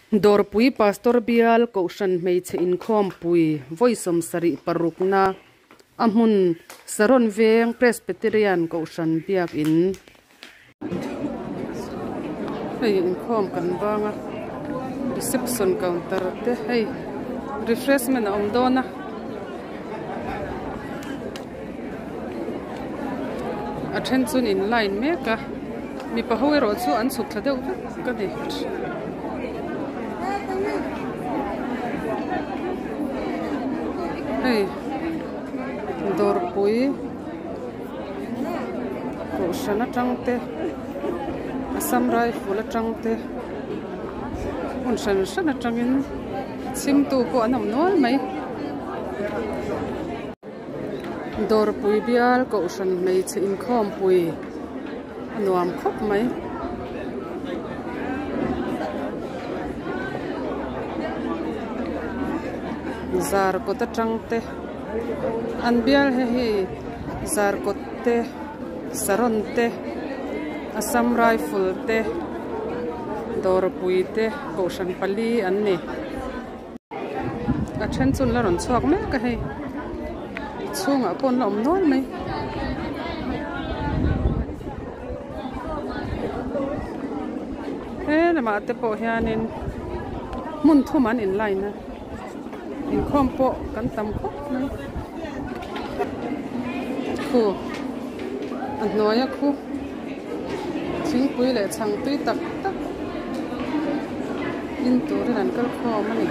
Dorpui pastor bial kaushan meiche inkhom pui voisom sari parukna amun saron veng presbyterian kaushan biak in hey inkhom kan banga reception counter te hey refreshment dona attention in line meka mi pahoi chu an suk thadeu ka ni hey dorpui kaushan atangte Assam Rifle atangte un san atangin simtu po anam nol mai dorpui bial kaushan mei che inkhom pui anuam khop mai zar ko ta tangte an bial he zar ko te saron te Assam Rifle te dorpui te kaushan pali anne a then chun la ron chuak me ka he chunga pon lom nol mai he na ma te po hianin mun thuman in line na in khompo kan tam khop mai khu an noya khu thing pui le chang tui tak tak in tur ran kal kho mani